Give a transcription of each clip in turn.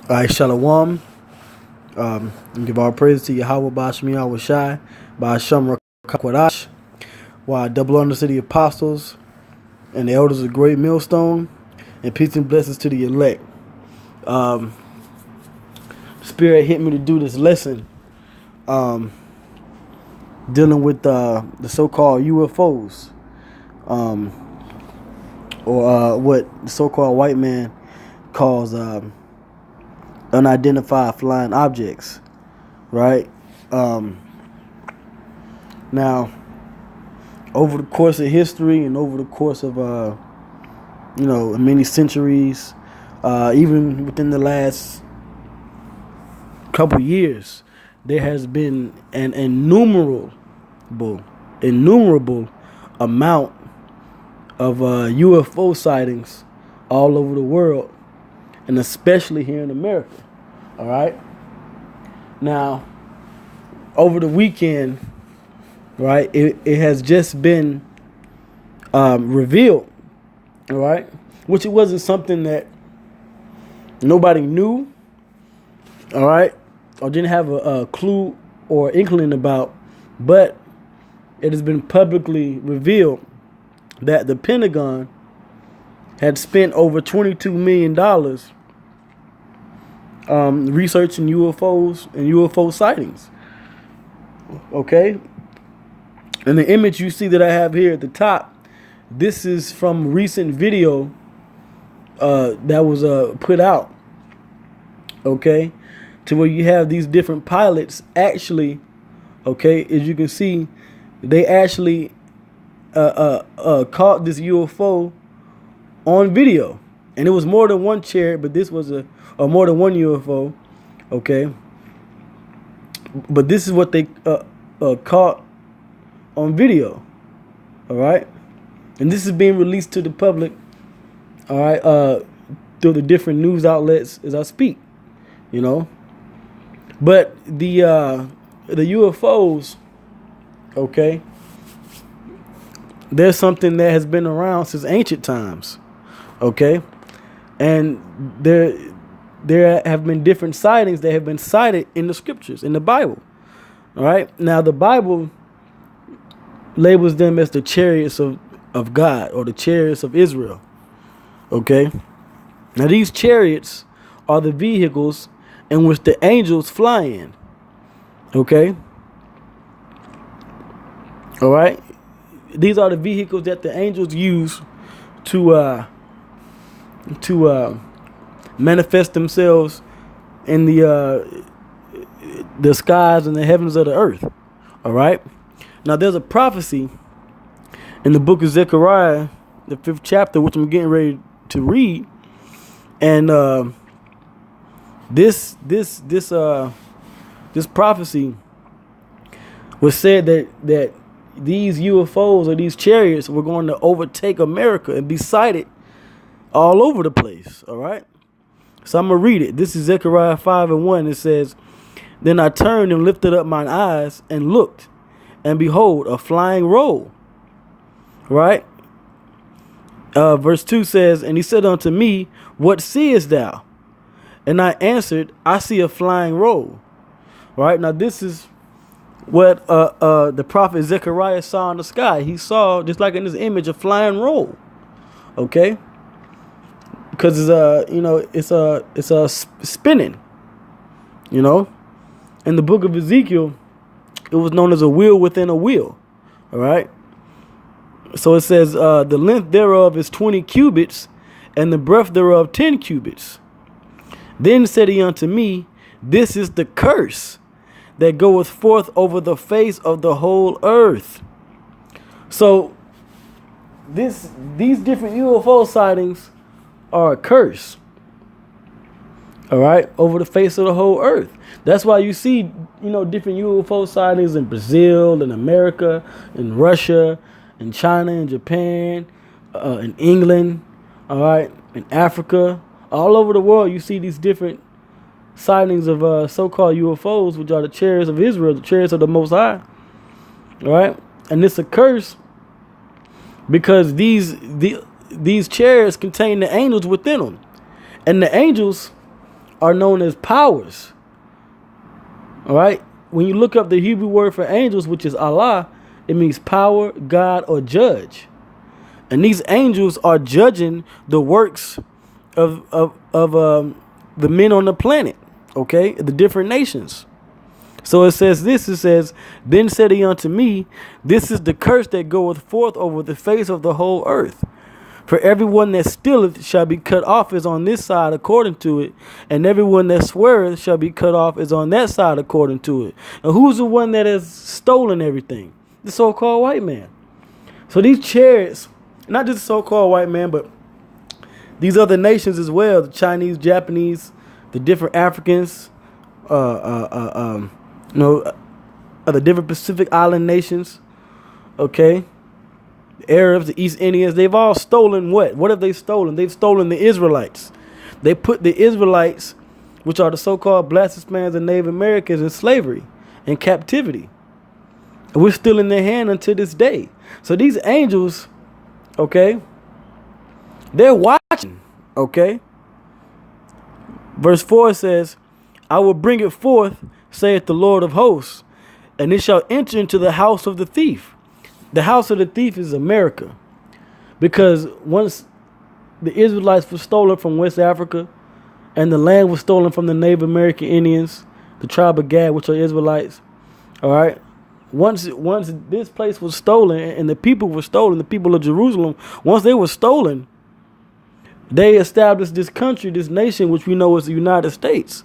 All right, Shalom. Give all praise to Yahweh Bashmi Yahweh Shai, by Hashem Rakakwadash, while double honor to the apostles and the elders of Great Millstone, and peace and blessings to the elect. Spirit hit me to do this lesson dealing with the so-called UFOs, or what the so-called white man calls unidentified flying objects, right? Now, over the course of history and over the course of many centuries, even within the last couple years, there has been an innumerable amount of UFO sightings all over the world, and especially here in America. All right. Now, over the weekend, right, it has just been revealed, all right, which it wasn't something that nobody knew, all right, or didn't have a clue or inkling about, but it has been publicly revealed that the Pentagon had spent over $22 million researching UFOs and UFO sightings. Okay? And the image you see that I have here at the top, this is from recent video that was put out. Okay? To where you have these different pilots actually, okay, as you can see, they actually caught this UFO on video. And it was more than one chariot, but this was more than one UFO, okay? But this is what they caught on video, all right? And this is being released to the public, all right, through the different news outlets as I speak, you know? But the UFOs, okay, there's something that has been around since ancient times, okay? And there have been different sightings that have been cited in the scriptures, in the Bible. All right. Now, the Bible labels them as the chariots of God, or the chariots of Israel. Okay. Now, these chariots are the vehicles in which the angels fly in. Okay. All right. These are the vehicles that the angels use to manifest themselves in the skies and the heavens of the earth. All right. Now, there's a prophecy in the book of Zechariah, the 5th chapter, which I'm getting ready to read, and this prophecy was said that these UFOs, or these chariots, were going to overtake America and be sighted all over the place. All right. So I'm going to read it. This is Zechariah 5:1. It says, "Then I turned and lifted up mine eyes and looked, and behold, a flying roll." Right? Verse 2 says, "And he said unto me, What seest thou? And I answered, I see a flying roll." Right? Now, this is what the prophet Zechariah saw in the sky. He saw, just like in this image, a flying roll. Okay? Because it's spinning. You know, in the book of Ezekiel, it was known as a wheel within a wheel. All right. So it says, the length thereof is 20 cubits, and the breadth thereof 10 cubits. Then said he unto me, This is the curse that goeth forth over the face of the whole earth. So these different UFO sightings are a curse, all right, over the face of the whole earth. That's why you see, different UFO sightings in Brazil, in America, in Russia, in China, in Japan, in England, all right, in Africa, all over the world. You see these different sightings of so-called UFOs, which are the chariots of Israel, the chariots of the Most High, all right, and it's a curse because these chariots contain the angels within them, and the angels are known as powers. All right. When you look up the Hebrew word for angels, which is Allah, it means power, God, or judge. And these angels are judging the works of the men on the planet. Okay, the different nations. So it says this, it says, then said he unto me, this is the curse that goeth forth over the face of the whole earth. For everyone that stealeth shall be cut off is on this side according to it, and everyone that sweareth shall be cut off is on that side according to it. And who's the one that has stolen everything? The so-called white man. So these chariots, not just the so-called white man, but these other nations as well, the Chinese, Japanese, the different Africans, the different Pacific Island nations, okay? The Arabs, the East Indians, they've all stolen what? What have they stolen? They've stolen the Israelites. They put the Israelites, which are the so-called Black Hispanics and Native Americans, in slavery, in captivity. And we're still in their hand until this day. So these angels, okay, they're watching, okay? Verse 4 says, I will bring it forth, saith the Lord of hosts, and it shall enter into the house of the thief. The house of the thief is America. Because once the Israelites were stolen from West Africa, and the land was stolen from the Native American Indians, the tribe of Gad, which are Israelites, all right? Once this place was stolen and the people were stolen, the people of Jerusalem, once they were stolen, they established this country, this nation, which we know is the United States.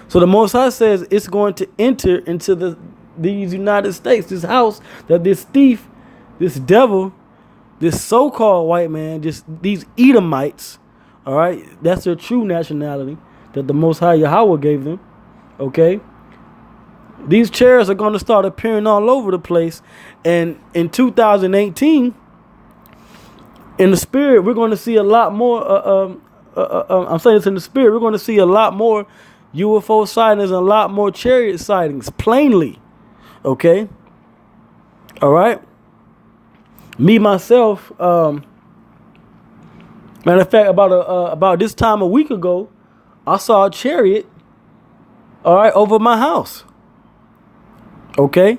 So the Most High says it's going to enter into these United States, this house that this thief, this devil, this so-called white man, just these Edomites, all right, that's their true nationality that the Most High Yahweh gave them, okay? These chariots are going to start appearing all over the place. And in 2018, in the spirit, we're going to see a lot more, I'm saying this in the spirit, we're going to see a lot more UFO sightings and a lot more chariot sightings, plainly. Okay? All right? Me, myself, matter of fact, about this time a week ago, I saw a chariot, all right, over my house. Okay?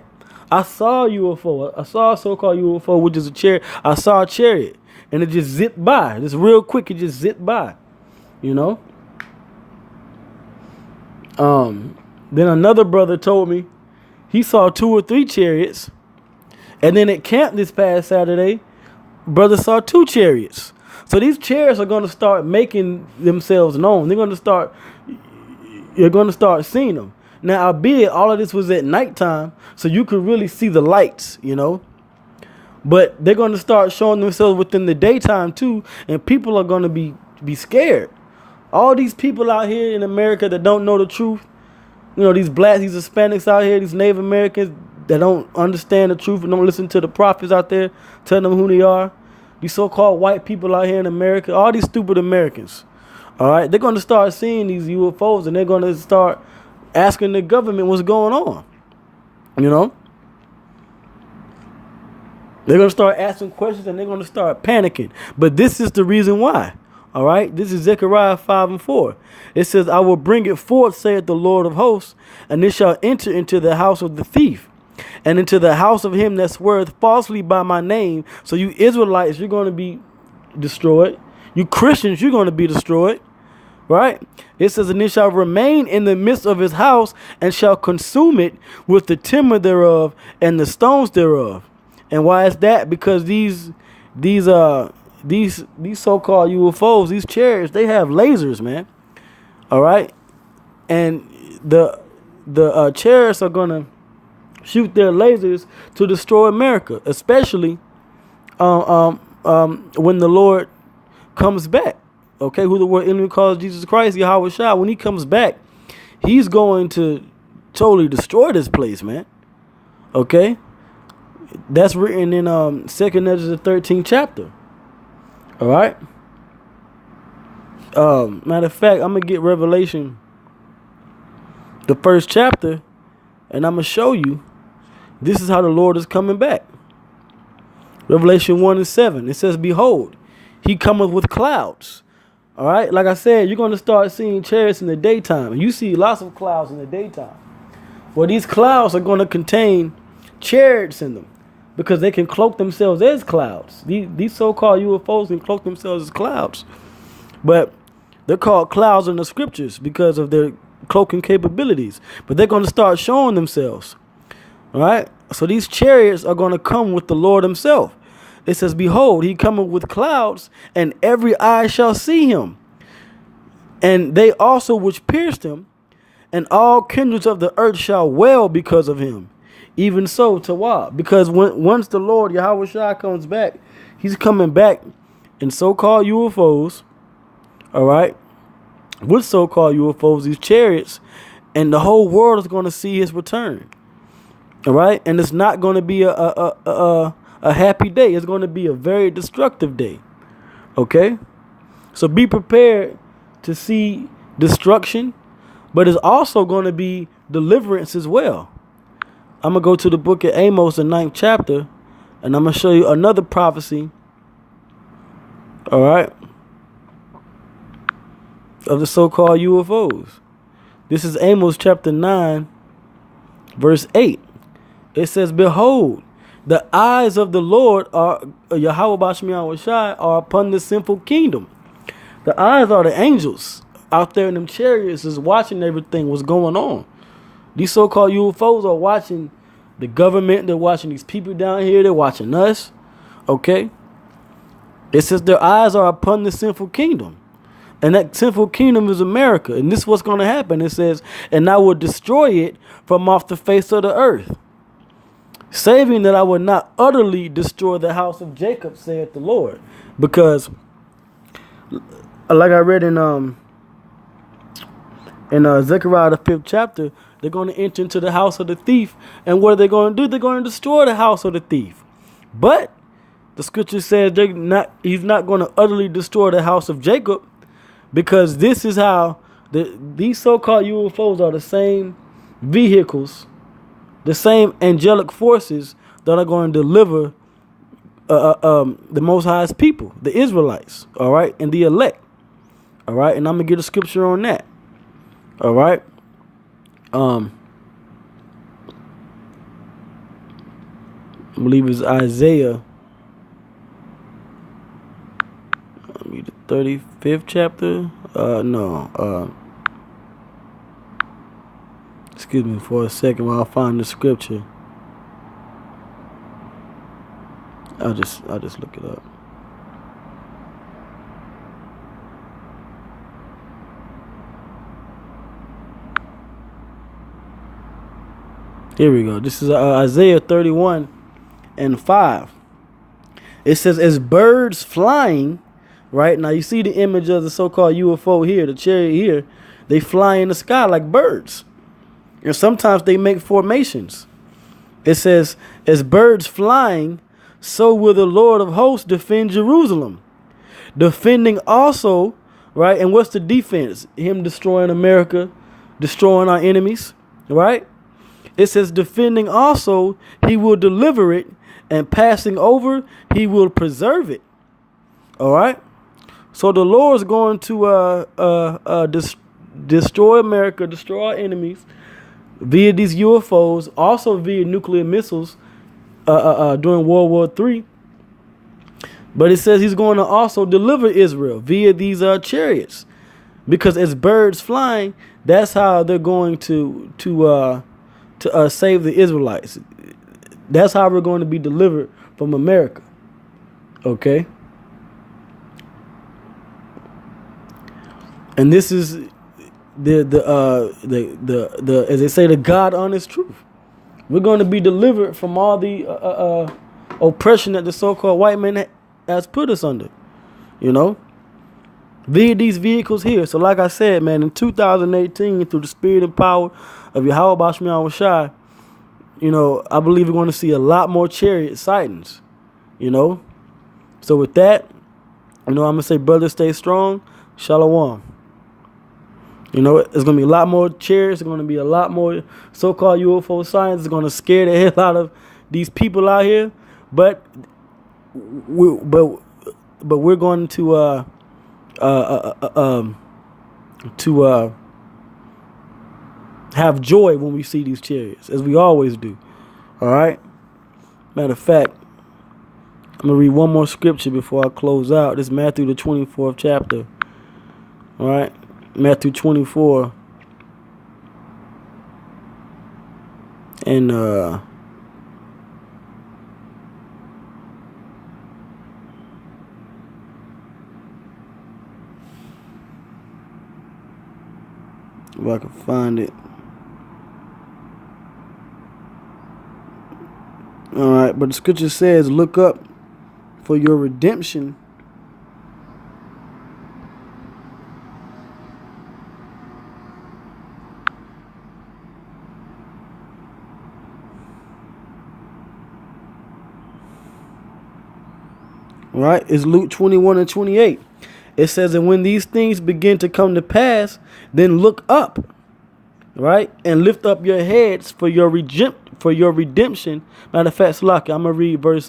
I saw a UFO. I saw a so-called UFO, which is a chariot. I saw a chariot. And it just zipped by. Just real quick, it just zipped by. You know? Then another brother told me he saw 2 or 3 chariots. And then at camp this past Saturday, brother saw 2 chariots. So these chariots are going to start making themselves known. You're going to start seeing them. Now, albeit all of this was at nighttime, so you could really see the lights, you know. But they're going to start showing themselves within the daytime too, and people are going to be scared. All these people out here in America that don't know the truth, you know, these blacks, these Hispanics out here, these Native Americans that don't understand the truth and don't listen to the prophets out there telling them who they are. These so-called white people out here in America, all these stupid Americans, all right, they're going to start seeing these UFOs and they're going to start asking the government what's going on, you know. They're going to start asking questions and they're going to start panicking. But this is the reason why. All right. This is Zechariah 5:4. It says, I will bring it forth, saith the Lord of hosts, and it shall enter into the house of the thief, and into the house of him that sweareth falsely by my name. So you Israelites, you're going to be destroyed. You Christians, you're going to be destroyed. Right? It says, and it shall remain in the midst of his house, and shall consume it with the timber thereof and the stones thereof. And why is that? Because these so-called UFOs, these chariots, they have lasers, man. All right, and the chariots are gonna shoot their lasers to destroy America, especially when the Lord comes back. Okay, who the word enemy calls Jesus Christ, Yahweh Shah. When he comes back, he's going to totally destroy this place, man. Okay, that's written in 2nd Ezra, the 13th chapter. All right. Matter of fact, I'm gonna get Revelation, the 1st chapter, and I'm gonna show you. This is how the Lord is coming back. Revelation 1:7. It says, "Behold, he cometh with clouds." All right, like I said, you're going to start seeing chariots in the daytime, and you see lots of clouds in the daytime. Well, these clouds are going to contain chariots in them because they can cloak themselves as clouds. These so-called UFOs can cloak themselves as clouds, but they're called clouds in the scriptures because of their cloaking capabilities. But they're going to start showing themselves. All right, so these chariots are going to come with the Lord himself. It says, behold, he cometh with clouds, and every eye shall see him, and they also which pierced him, and all kindreds of the earth shall wail because of him. Even so, Tawah, because once the Lord Yahweh Shai comes back, he's coming back in so-called UFOs, all right, with so-called UFOs, these chariots, and the whole world is going to see his return, all right, and it's not going to be a happy day. It's going to be a very destructive day. Okay? So be prepared to see destruction, but it's also going to be deliverance as well. I'm going to go to the book of Amos, the 9th chapter, and I'm going to show you another prophecy. All right? Of the so-called UFOs. This is Amos chapter 9, verse 8. It says, behold, the eyes of the Lord are Yahweh Bashmiyan Washai are upon the sinful kingdom. The eyes are the angels out there in them chariots is watching everything what's going on. These so-called UFOs are watching the government. They're watching these people down here. They're watching us. Okay. It says their eyes are upon the sinful kingdom. And that sinful kingdom is America. And this is what's going to happen. It says, and I will destroy it from off the face of the earth, saving that I will not utterly destroy the house of Jacob, saith the Lord. Because, like I read in Zechariah the 5th chapter, they're going to enter into the house of the thief. And what are they going to do? They're going to destroy the house of the thief. But the scripture says he's not going to utterly destroy the house of Jacob, because this is how these so-called UFOs are the same vehicles, the same angelic forces that are going to deliver the Most High's people, the Israelites, all right, and the elect, all right, and I'm going to get a scripture on that, all right. I believe it's Isaiah, the 35th chapter, excuse me for a second while I find the scripture. I'll just look it up. Here we go. This is Isaiah 31:5. It says, as birds flying, right? Now you see the image of the so-called UFO here, the chariot here. They fly in the sky like birds. And sometimes they make formations. It says, as birds flying, so will the Lord of hosts defend Jerusalem. Defending also, right? And what's the defense? Him destroying America, destroying our enemies, right? It says, defending also, he will deliver it, and passing over, he will preserve it. All right? So the Lord's going to destroy America, destroy our enemies via these UFOs, also via nuclear missiles during World War III. But it says he's going to also deliver Israel via these chariots, because as birds flying, that's how they're going to save the Israelites. That's how we're going to be delivered from America. Okay. And this is the as they say, the God honest truth. We're going to be delivered from all the oppression that the so-called white man has put us under, you know, via these vehicles here. So like I said, man, in 2018, through the spirit and power of Yahweh Bashmiyan Washai, you know, I believe we're going to see a lot more chariot sightings, you know. So with that, you know, I'm going to say, brothers, stay strong. Shalom. You know, there's going to be a lot more chariots. There's going to be a lot more so-called UFO sightings. It's going to scare the hell out of these people out here. But we're going to to have joy when we see these chariots, as we always do. All right. Matter of fact, I'm gonna read one more scripture before I close out. This is Matthew the 24th chapter. All right, Matthew 24, and if I can find it. All right, but the scripture says, "Look up, for your redemption right is Luke 21:28. It says, "And when these things begin to come to pass, then look up, right, and lift up your heads for your redemption." Matter of fact, Slocky, I'm gonna read verse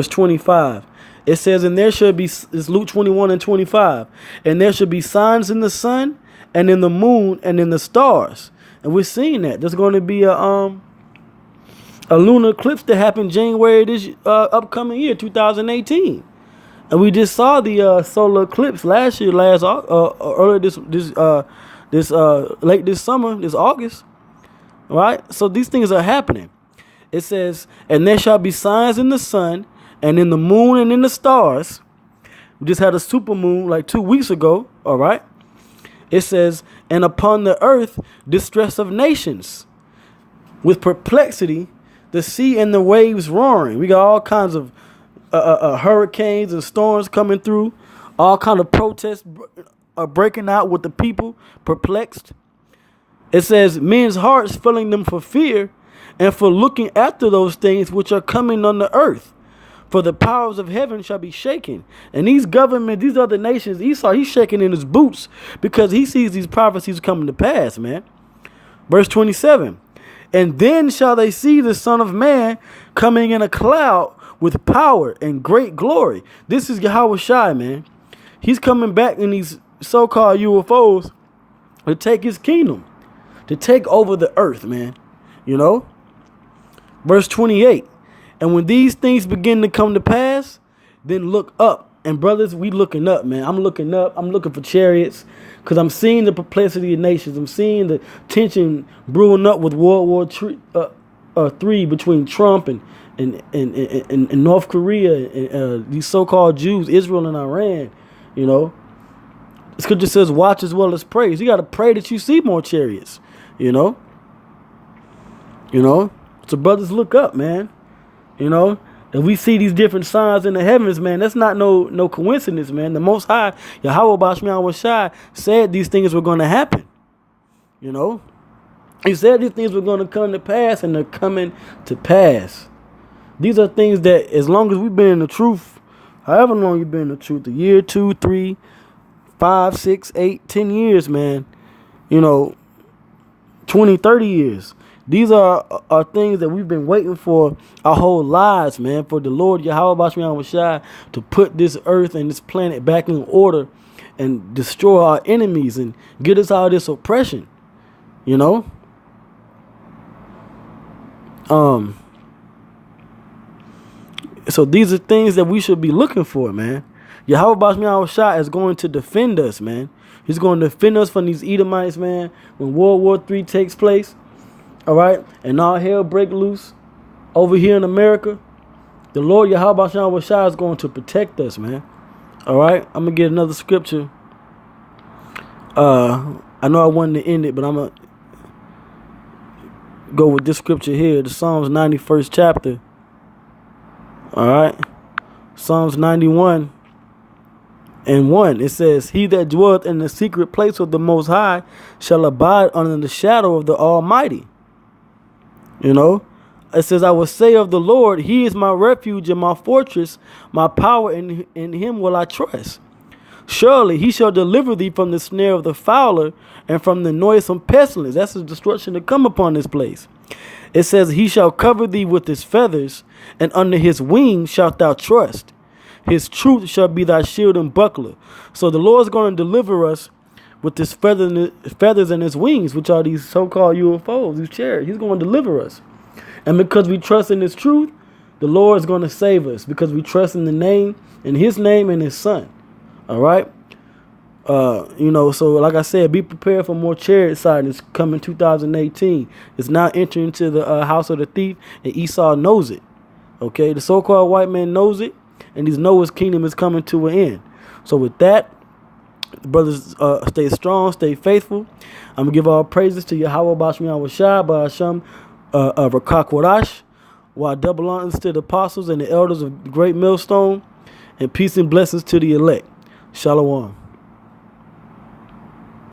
25. It says, "And there should be," it's Luke 21:25, "and there should be signs in the sun and in the moon and in the stars." And we're seeing that there's going to be a lunar eclipse that happened January this upcoming year, 2018, and we just saw the solar eclipse last year, earlier this late this summer, this August, right? So these things are happening. It says, "And there shall be signs in the sun and in the moon and in the stars." We just had a super moon like 2 weeks ago. All right. It says, "And upon the earth distress of nations, with perplexity, the sea and the waves roaring." We got all kinds of hurricanes and storms coming through. All kind of protests are breaking out with the people perplexed. It says, "Men's hearts filling them for fear and for looking after those things which are coming on the earth. For the powers of heaven shall be shaken." And these governments, these other nations, Esau, he's shaking in his boots because he sees these prophecies coming to pass, man. Verse 27. "And then shall they see the Son of Man coming in a cloud with power and great glory." This is Yahweh Shai, man. He's coming back in these so-called UFOs to take his kingdom, to take over the earth, man. You know? Verse 28. "And when these things begin to come to pass, then look up." And brothers, we looking up, man. I'm looking up. I'm looking for chariots because I'm seeing the perplexity of nations. I'm seeing the tension brewing up with World War III between Trump and North Korea and these so-called Jews, Israel and Iran. You know, the scripture says, "Watch as well as pray." So you got to pray that you see more chariots. You know. So brothers, look up, man. You know. And we see these different signs in the heavens, man. That's not no coincidence, man. The Most High, Yahweh Bashmian Washai, said these things were going to happen. You know? He said these things were going to come to pass, and they're coming to pass. These are things that, as long as we've been in the truth, however long you've been in the truth, a year, 2, 3, 5, 6, 8, 10 years, man. 20, 30 years. These are things that we've been waiting for our whole lives, man, for the Lord Yahweh Bashmian Washai to put this earth and this planet back in order and destroy our enemies and get us out of this oppression, So these are things that we should be looking for, man. Yahweh Bashmian Washai is going to defend us, man. He's going to defend us from these Edomites, man, when World War III takes place. All right, and all hell break loose over here in America. The Lord Yahweh Bashmian Washai is going to protect us, man. All right, I'm gonna get another scripture. I know I wanted to end it, but I'm gonna go with this scripture here, the Psalms 91st chapter. All right, Psalms 91 and 1. It says, "He that dwelleth in the secret place of the Most High shall abide under the shadow of the Almighty." It says, "I will say of the Lord, He is my refuge and my fortress, my power, in Him will I trust. Surely He shall deliver thee from the snare of the fowler and from the noisome pestilence." That's the destruction to come upon this place. It says, "He shall cover thee with His feathers, and under His wings shalt thou trust. His truth shall be thy shield and buckler. So the Lord's going to deliver us with this feathers in his wings, which are these so-called UFOs, these chariots. He's going to deliver us. And because we trust in his truth, the Lord is going to save us because we trust in the name, in his name and his son. All right. So like I said, be prepared for more chariot sightings coming 2018. It's now entering into the house of the thief, and Esau knows it. Okay, the so-called white man knows it, and he knows his kingdom is coming to an end. So with that, brothers, stay strong, stay faithful. I'm gonna give all praises to Yahweh Bashmi Awashai, Ba'asham Rakakwarash, while double honors to the apostles and the elders of the great millstone, and peace and blessings to the elect. Shalom.